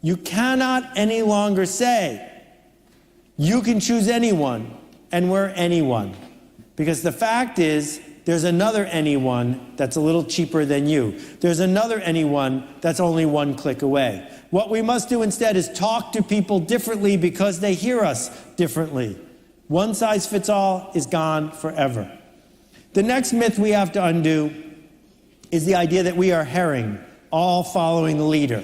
You cannot any longer say, you can choose anyone and we're anyone. Because the fact is, there's another anyone that's a little cheaper than you. There's another anyone that's only one click away. What we must do instead is talk to people differently because they hear us differently. One size fits all is gone forever. The next myth we have to undo is the idea that we are herring, all following the leader.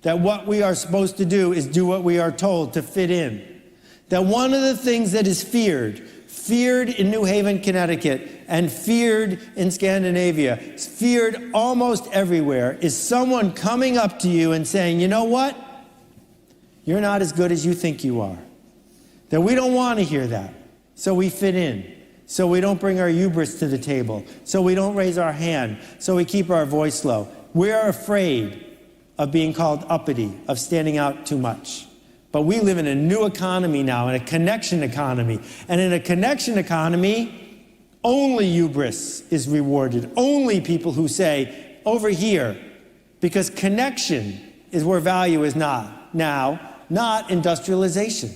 That what we are supposed to do is do what we are told to fit in. That one of the things that is feared in New Haven, Connecticut, and feared in Scandinavia, feared almost everywhere, is someone coming up to you and saying, you know what? You're not as good as you think you are. That we don't want to hear that, so we fit in. So we don't bring our hubris to the table. So we don't raise our hand. So we keep our voice low. We're afraid of being called uppity, of standing out too much. But we live in a new economy now, in a connection economy. And in a connection economy, only hubris is rewarded. Only people who say, over here, because connection is where value is not now, not industrialization.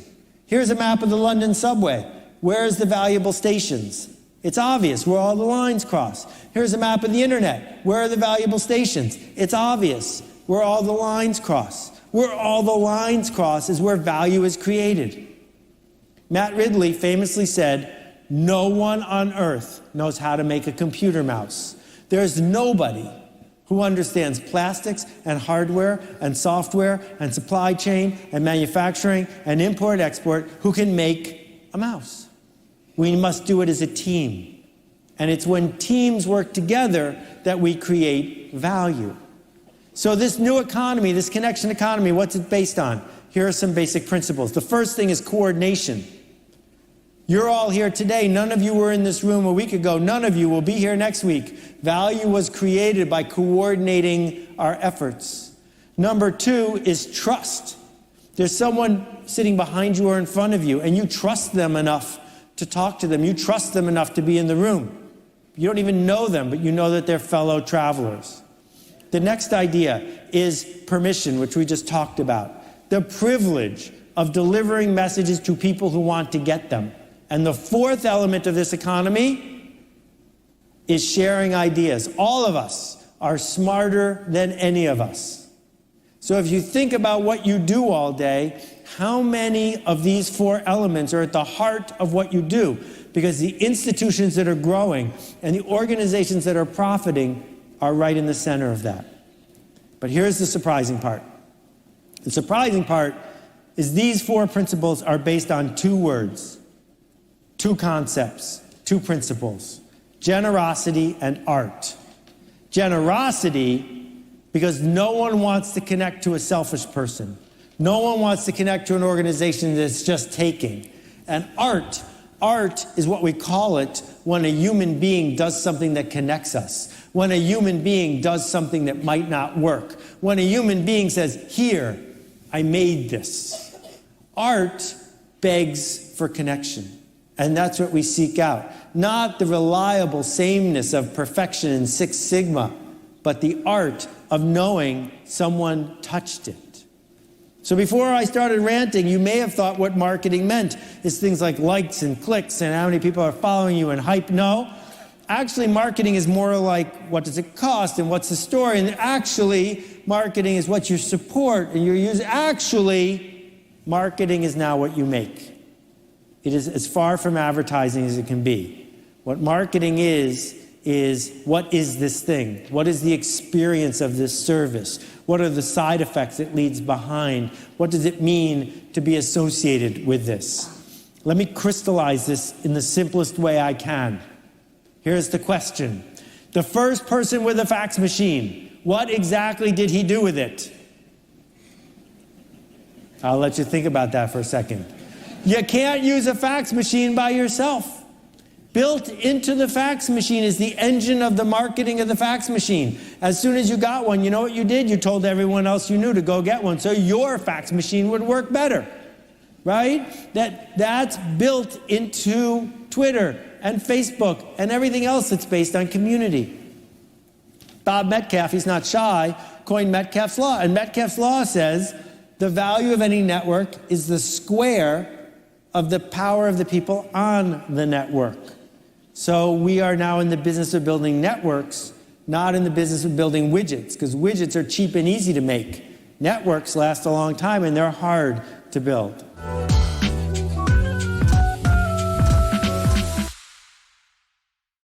Here's a map of the London subway. Where's the valuable stations? It's obvious where all the lines cross. Here's a map of the internet. Where are the valuable stations? It's obvious where all the lines cross. Where all the lines cross is where value is created. Matt Ridley famously said, no one on earth knows how to make a computer mouse. There's nobody who understands plastics and hardware and software and supply chain and manufacturing and import-export who can make a mouse. We must do it as a team. And it's when teams work together that we create value. So this new economy, this connection economy, what's it based on? Here are some basic principles. The first thing is coordination. You're all here today. None of you were in this room a week ago. None of you will be here next week. Value was created by coordinating our efforts. Number two is trust. There's someone sitting behind you or in front of you, and you trust them enough to talk to them. You trust them enough to be in the room. You don't even know them, but you know that they're fellow travelers. The next idea is permission, which we just talked about. The privilege of delivering messages to people who want to get them. And the fourth element of this economy is sharing ideas. All of us are smarter than any of us. So if you think about what you do all day, how many of these four elements are at the heart of what you do? Because the institutions that are growing and the organizations that are profiting are right in the center of that. But here's the surprising part. The surprising part is these four principles are based on two words, two concepts, two principles: generosity and art. Generosity, because no one wants to connect to a selfish person. No one wants to connect to an organization that's just taking. And art is what we call it when a human being does something that connects us. When a human being does something that might not work. When a human being says, here, I made this. Art begs for connection. And that's what we seek out. Not the reliable sameness of perfection in Six Sigma, but the art of knowing someone touched it. So before I started ranting, you may have thought what marketing meant is things like likes and clicks and how many people are following you and hype. No, actually marketing is more like what does it cost and what's the story. And actually marketing is what you support and you use. Actually, marketing is now what you make. It is as far from advertising as it can be. What marketing is what is this thing? What is the experience of this service? What are the side effects it leaves behind? What does it mean to be associated with this? Let me crystallize this in the simplest way I can. Here's the question. The first person with a fax machine, what exactly did he do with it? I'll let you think about that for a second. You can't use a fax machine by yourself. Built into the fax machine is the engine of the marketing of the fax machine. As soon as you got one, you know what you did? You told everyone else you knew to go get one, so your fax machine would work better, right? That's built into Twitter and Facebook and everything else that's based on community. Bob Metcalfe, he's not shy, coined Metcalfe's Law. And Metcalfe's Law says The value of any network is the square of the power of the people on the network. So we are now in the business of building networks, not in the business of building widgets, because widgets are cheap and easy to make. Networks last a long time, and they're hard to build.